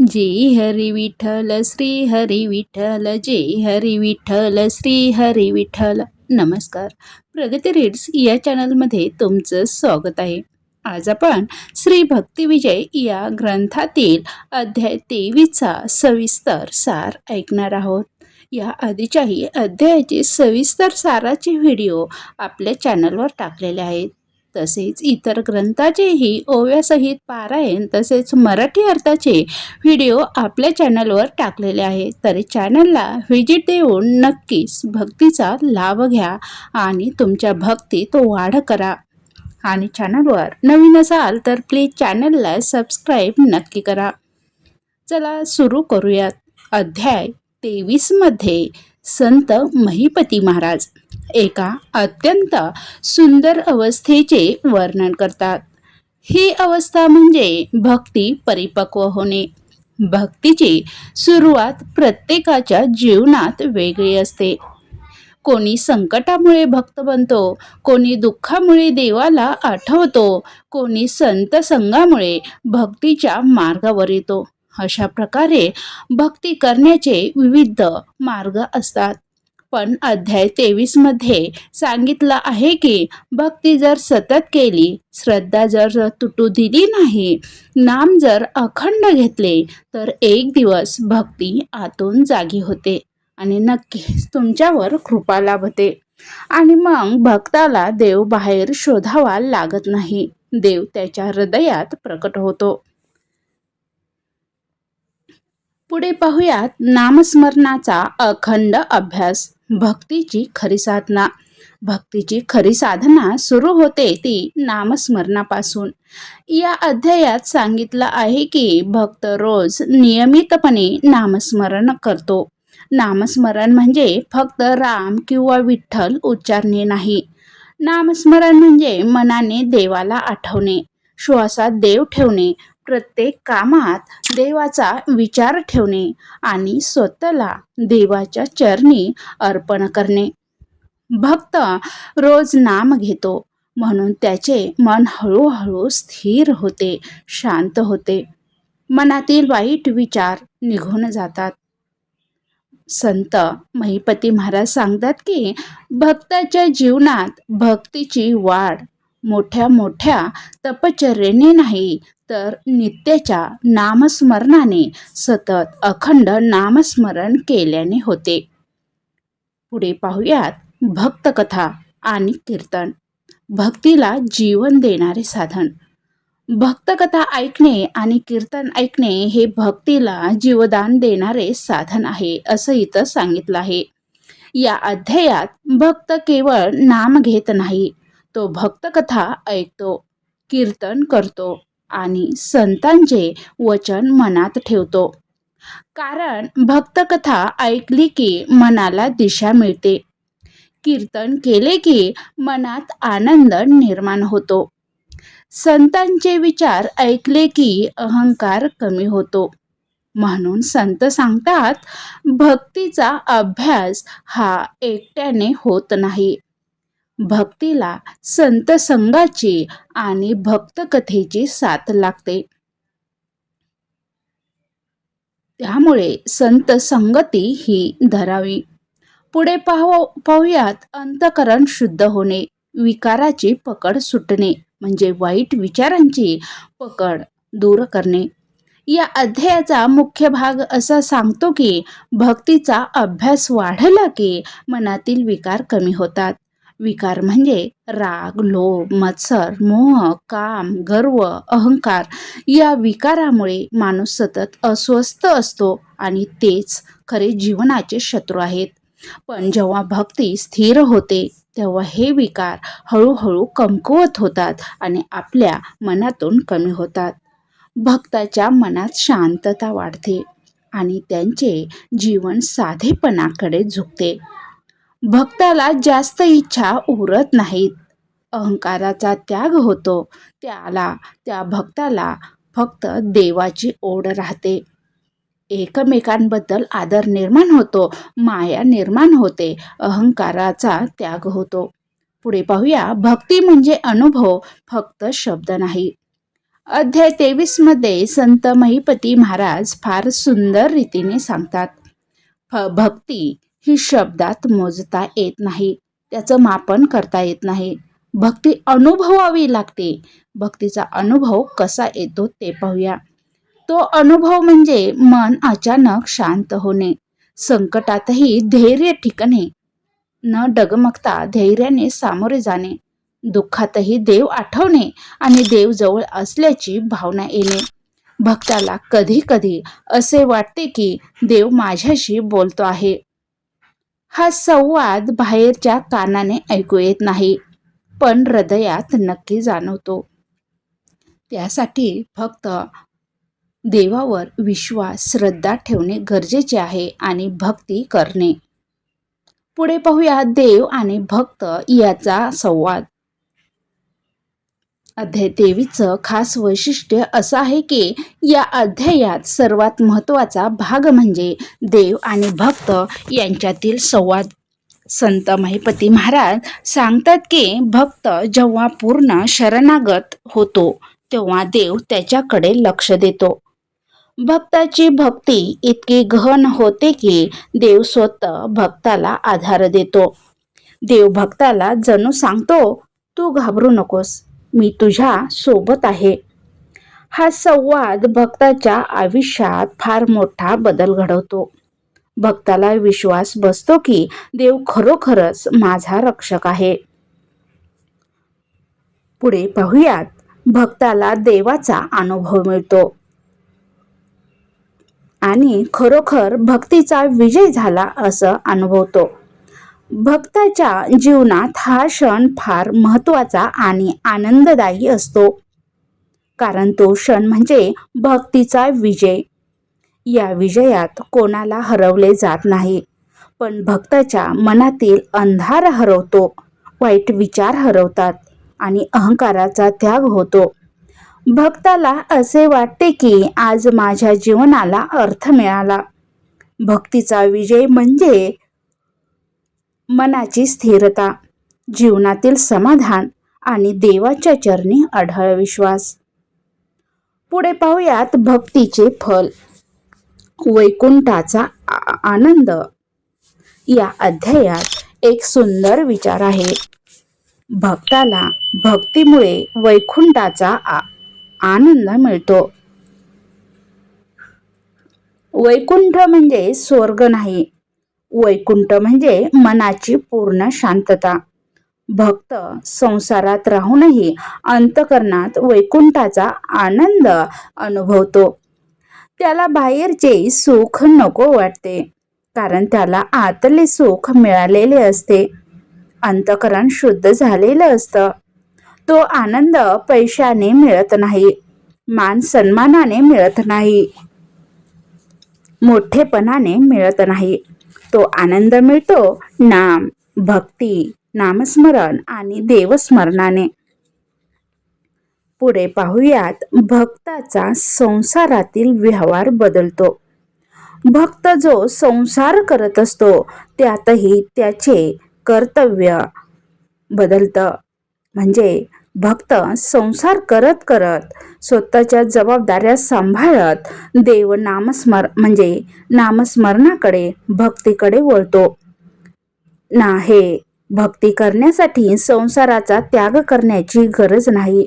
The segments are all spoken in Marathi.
जय हरी विठ्ठल श्री हरी विठ्ठल जय हरी विठ्ठल श्री हरी विठ्ठल. नमस्कार. प्रगती रीड्स या चॅनलमध्ये तुमचं स्वागत आहे. आज आपण श्री भक्ती विजय या ग्रंथातील अध्याय 23चा सविस्तर सार ऐकणार आहोत. या आधीच्याही अध्यायाचे सविस्तर साराचे व्हिडिओ आपल्या चॅनलवर टाकलेले आहेत. तसेच इतर ग्रंथाचेही ओव्यासहित पारायण तसेच मराठी अर्थाचे व्हिडिओ आपल्या चॅनलवर टाकलेले आहेत. तरी चॅनलला व्हिजिट देऊन नक्कीच भक्तीचा लाभ घ्या आणि तुमच्या भक्तीत वाढ करा. आणि चॅनलवर नवीन असाल तर प्लीज चॅनलला सबस्क्राईब नक्की करा. चला सुरू करूयात. अध्याय 23 मध्ये संत महिपती महाराज एका अत्यंत सुंदर अवस्थेचे वर्णन करतात. ही अवस्था म्हणजे भक्ती परिपक्व होणे. भक्तीची सुरुवात प्रत्येकाच्या जीवनात वेगळी असते. कोणी संकटामुळे भक्त बनतो, कोणी दुःखामुळे देवाला आठवतो, कोणी संत संगामुळे भक्तीच्या मार्गावर येतो. अशा प्रकारे भक्ती करण्याचे विविध मार्ग असतात. पण अध्याय 23 मध्ये सांगितलं आहे की भक्ती जर सतत केली, श्रद्धा जर तुटू दिली नाही, नाम जर अखंड घेतले तर एक दिवस भक्ती आतून जागी होते आणि नक्कीच तुमच्यावर कृपा लाभते. आणि मग भक्ताला देव बाहेर शोधावा लागत नाही, देव त्याच्या हृदयात प्रकट होतो. पुढे पाहूयात नामस्मरणाचा अखंड अभ्यास. भक्तीची खरी साधना. भक्तीची खरी साधना सुरू होते ती नामस्मरणापासून. या अध्यायात सांगितलं आहे की भक्त रोज नियमितपणे नामस्मरण करतो. नामस्मरण म्हणजे फक्त राम किंवा विठ्ठल उच्चारणे नाही. नामस्मरण म्हणजे मनाने देवाला आठवणे, श्वासात देव ठेवणे, प्रत्येक कामात देवाचा विचार ठेवणे आणि स्वतःला देवाच्या चरणी अर्पण करणे. भक्त रोज नाम घेतो म्हणून त्याचे मन हळूहळू स्थिर होते, शांत होते. मनातील वाईट विचार निघून जातात. संत महिपती महाराज सांगतात की भक्ताच्या जीवनात भक्तीची वाढ मोठ्या मोठ्या तपश्चर्येने नाही तर नित्याच्या नामस्मरणाने, सतत अखंड नामस्मरण केल्याने होते. पुढे पाहूयात भक्तकथा आणि कीर्तन. भक्तीला जीवन देणारे साधन. भक्तकथा ऐकणे आणि कीर्तन ऐकणे हे भक्तीला जीवदान देणारे साधन आहे असं इथं सांगितलं आहे. या अध्यायात भक्त केवळ नाम घेत नाही, तो भक्तकथा ऐकतो, कीर्तन करतो आणि संतांचे वचन मनात ठेवतो. कारण भक्तकथा ऐकली की मनाला दिशा मिळते, कीर्तन केले की मनात आनंद निर्माण होतो, संतांचे विचार ऐकले की अहंकार कमी होतो. म्हणून संत सांगतात भक्तीचा अभ्यास हा एकट्याने होत नाही. भक्तीला संत संगाची आणि भक्तकथेची साथ लागते. त्यामुळे संत संगती ही धरावी. पुढे पाहूयात अंतःकरण शुद्ध होणे. विकाराची पकड सुटणे म्हणजे वाईट विचारांची पकड दूर करणे. या अध्यायाचा मुख्य भाग असा सांगतो की भक्तीचा अभ्यास वाढला की मनातील विकार कमी होतात. विकार म्हणजे राग, लोभ, मत्सर, मोह, काम, गर्व, अहंकार. या विकारामुळे माणूस सतत अस्वस्थ असतो आणि तेच खरे जीवनाचे शत्रू आहेत. पण जेव्हा भक्ती स्थिर होते तेव्हा हे विकार हळूहळू कमकुवत होतात आणि आपल्या मनातून कमी होतात. भक्ताच्या मनात शांतता वाढते आणि त्यांचे जीवन साधेपणाकडे झुकते. भक्ताला जास्त इच्छा उरत नाहीत, अहंकाराचा त्याग होतो. त्या भक्ताला फक्त देवाची ओढ राहते. एकमेकांबद्दल आदर निर्माण होतो, माया निर्माण होते, अहंकाराचा त्याग होतो. पुढे पाहूया भक्ती म्हणजे अनुभव, फक्त शब्द नाही. अध्याय 23 मध्ये संत महिपती महाराज फार सुंदर रीतीने सांगतात. भक्ती ही शब्दात मोजता येत नाही, त्याचं मापन करता येत नाही. भक्ती अनुभवावी लागते. भक्तीचा अनुभव कसा येतो ते पाहूया. तो अनुभव म्हणजे मन अचानक शांत होणे, संकटातही धैर्य टिकणे, न डगमगता धैर्याने सामोरे जाणे, दुःखातही देव आठवणे आणि देव जवळ असल्याची भावना येणे. भक्ताला कधी कधी असे वाटते की देव माझ्याशी बोलतो आहे. हा संवाद बाहेरच्या कानाने ऐकू येत नाही, पण हृदयात नक्की जाणवतो. त्यासाठी फक्त देवावर विश्वास, श्रद्धा ठेवणे गरजेचे आहे आणि भक्ती करणे. पुढे पाहूया देव आणि भक्त याचा संवाद. अध्याय 23चं खास वैशिष्ट्य असं आहे की या अध्यायात सर्वात महत्त्वाचा भाग म्हणजे देव आणि भक्त यांच्यातील संवाद. संत महिपती महाराज सांगतात की भक्त जेव्हा पूर्ण शरणागत होतो तेव्हा देव त्याच्याकडे लक्ष देतो. भक्ताची भक्ती इतकी गहन होते की देव स्वतः भक्ताला आधार देतो. देव भक्ताला जणू सांगतो, तू घाबरू नकोस, मी तुझ्या सोबत आहे. हा संवाद भक्ताच्या आयुष्यात फार मोठा बदल घडवतो. भक्ताला विश्वास बसतो की देव खरोखरच माझा रक्षक आहे. पुढे पाहूयात भक्ताला देवाचा अनुभव मिळतो आणि खरोखर भक्तीचा विजय झाला असं अनुभवतो. भक्ताच्या जीवनात हा क्षण फार महत्त्वाचा आणि आनंददायी असतो, कारण तो क्षण म्हणजे भक्तीचा विजय. या विजयात कोणाला हरवले जात नाही, पण भक्ताच्या मनातील अंधार हरवतो, वाईट विचार हरवतात आणि अहंकाराचा त्याग होतो. भक्ताला असे वाटते की आज माझ्या जीवनाला अर्थ मिळाला. भक्तीचा विजय म्हणजे मनाची स्थिरता, जीवनातील समाधान आणि देवाच्या चरणी अढळ विश्वास. पुढे पाहूयात भक्तीचे फल. वैकुंठाचा आनंद. या अध्यायात एक सुंदर विचार आहे. भक्ताला भक्तीमुळे वैकुंठाचा आनंद मिळतो. वैकुंठ म्हणजे स्वर्ग नाही, वैकुंठ म्हणजे मनाची पूर्ण शांतता. भक्त संसारात राहूनही अंतःकरणात वैकुंठाचा आनंद अनुभवतो. त्याला बाहेरचे सुख नको वाटते, कारण त्याला आतले सुख मिळालेले असते. अंतःकरण शुद्ध झालेलं असतं. तो आनंद पैशाने मिळत नाही, मान सन्मानाने मिळत नाही, मोठेपणाने मिळत नाही. तो आनंद मिळतो नाम, भक्ती, नामस्मरण आणि देवस्मरणाने. पुढे पाहूयात भक्ताचा संसारातील व्यवहार बदलतो. भक्त जो संसार करत असतो त्यातही त्याचे कर्तव्य बदलतं. म्हणजे भक्त संसार करत करत स्वतःच्या जबाबदाऱ्या सांभाळत देव नामस्मरणाकडे, भक्तीकडे वळतो. ना हे भक्ती करण्यासाठी संसाराचा त्याग करण्याची गरज नाही.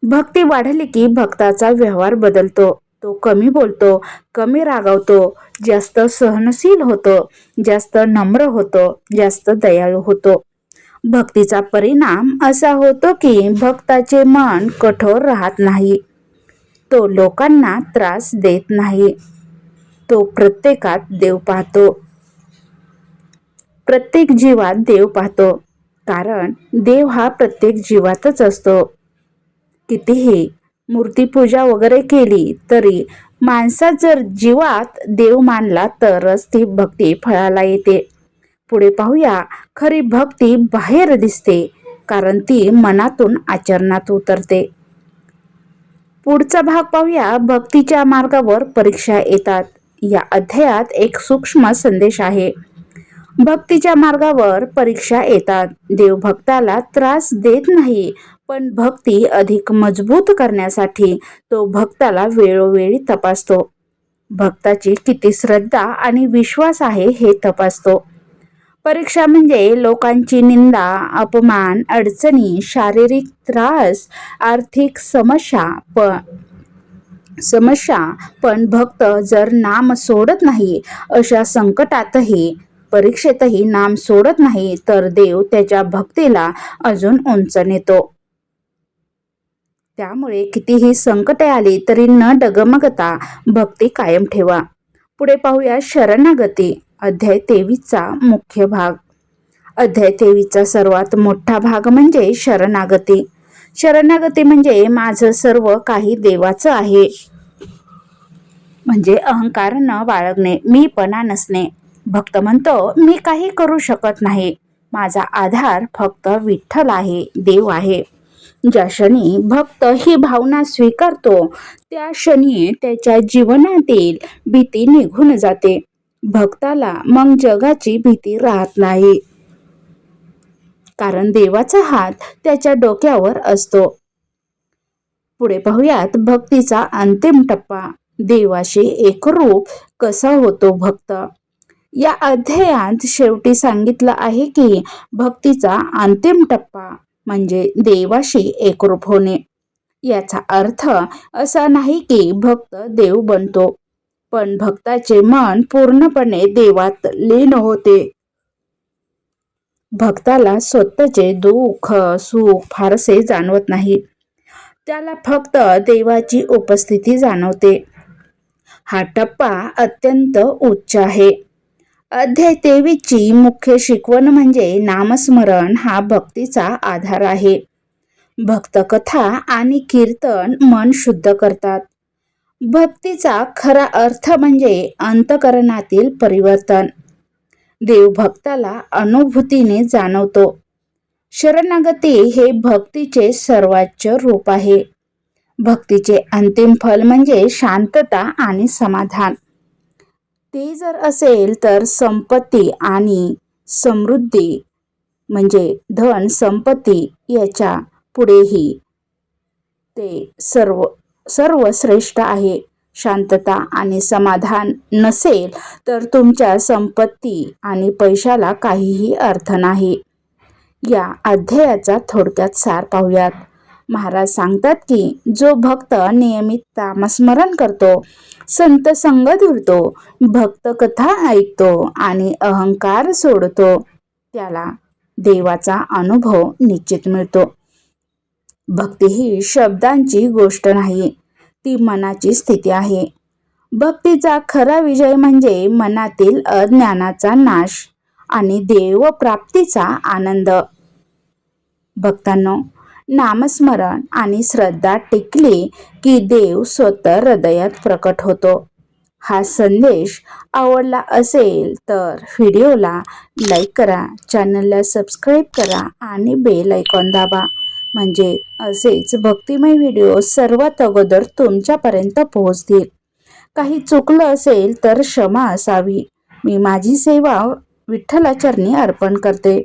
भक्ती वाढली की भक्ताचा व्यवहार बदलतो. तो कमी बोलतो, कमी रागावतो, जास्त सहनशील होतो, जास्त नम्र होतो, जास्त दयाळू होतो. भक्तीचा परिणाम असा होतो की भक्ताचे मन कठोर राहत नाही. तो लोकांना त्रास देत नाही. तो प्रत्येकात देव पाहतो. प्रत्येक जीवात देव पाहतो, कारण देव हा प्रत्येक जीवातच असतो. कितीही मूर्तीपूजा वगैरे केली तरी माणसात जर जीवात देव मानला तरच ती भक्ती फळाला येते. पुढे पाहूया खरी भक्ती बाहेर दिसते, कारण ती मनातून आचरणात उतरते. पुढचा भाग पाहूया भक्तीच्या मार्गावर परीक्षा येतात. या अध्यायात एक सूक्ष्म संदेश आहे. भक्तीच्या मार्गावर परीक्षा येतात. देव भक्ताला त्रास देत नाही, पण भक्ती अधिक मजबूत करण्यासाठी तो भक्ताला वेळोवेळी तपासतो. भक्ताची किती श्रद्धा आणि विश्वास आहे हे तपासतो. परीक्षा म्हणजे लोकांची निंदा, अपमान, अडचणी, शारीरिक त्रास, आर्थिक समस्या पण भक्त जर नाम सोडत नाही, अशा संकटातही परीक्षेतही नाम सोडत नाही, तर देव त्याच्या भक्तीला अजून उंच नेतो. त्यामुळे कितीही संकटे आली तरी न डगमगता भक्ती कायम ठेवा. पुढे पाहूया शरणागती, अध्याय 23चा मुख्य भाग. अध्याय 23चा सर्वात मोठा भाग म्हणजे शरणागती. शरणागती म्हणजे माझं सर्व काही देवाचं आहे, म्हणजे अहंकार न बाळगणे, मीपणा नसणे. भक्त म्हणतो, मी काही करू शकत नाही, माझा आधार फक्त विठ्ठल आहे, देव आहे. ज्या क्षणी भक्त ही भावना स्वीकारतो, त्या क्षणी त्याच्या जीवनातील भीती निघून जाते. भक्ताला मग जगाची भीती राहत नाही, कारण देवाचा हात त्याच्या डोक्यावर असतो. पुढे पाहूयात भक्तीचा अंतिम टप्पा, देवाशी एकरूप कसा होतो भक्त. या अध्यायात शेवटी सांगितलं आहे की भक्तीचा अंतिम टप्पा म्हणजे देवाशी एकरूप होणे. याचा अर्थ असा नाही की भक्त देव बनतो, पण भक्ताचे मन पूर्णपणे देवात लीन होते. भक्ताला स्वतःचे दुःख सुख फारसे जाणवत नाही, त्याला फक्त देवाची उपस्थिती जाणवते. हा टप्पा अत्यंत उच्च आहे. अध्याय 23ची मुख्य शिकवण म्हणजे नामस्मरण हा भक्तीचा आधार आहे. भक्त कथा आणि कीर्तन मन शुद्ध करतात. भक्तीचा खरा अर्थ म्हणजे अंतःकरणातील परिवर्तन. देव भक्ताला अनुभूतीने जाणवतो. शरणागती हे भक्तीचे सर्वोच्च रूप आहे. भक्तीचे अंतिम फल म्हणजे शांतता आणि समाधान. ते जर असेल तर संपत्ती आणि समृद्धी म्हणजे धन संपत्ती याच्या पुढेही ते सर्वश्रेष्ठ आहे. शांतता आणि समाधान नसेल तर तुमच्या संपत्ती आणि पैशाला काहीही अर्थ नाही. या अध्यायाचा थोडक्यात सार पाहूयात. महाराज सांगतात की जो भक्त नियमित नामस्मरण करतो, संत संग धरतो, भक्त कथा ऐकतो आणि अहंकार सोडतो, त्याला देवाचा अनुभव निश्चित मिळतो. भक्ती ही शब्दांची गोष्ट नाही, ती मनाची स्थिती आहे. भक्तीचा खरा विजय म्हणजे मनातील अज्ञानाचा नाश आणि देव प्राप्तीचा आनंद. भक्तांनो, नामस्मरण आणि श्रद्धा टिकली की देव स्वतः हृदयात प्रकट होतो. हा संदेश आवडला असेल तर व्हिडिओला लाईक करा, चॅनलला सबस्क्राईब करा आणि बेल आयकॉन दाबा, म्हणजे असेच भक्तिमय व्हिडिओ सर्वात अगोदर तुमच्यापर्यंत पोहोचतील. काही चुकलं असेल तर क्षमा असावी. मी माझी सेवा विठ्ठलाचरणी अर्पण करते.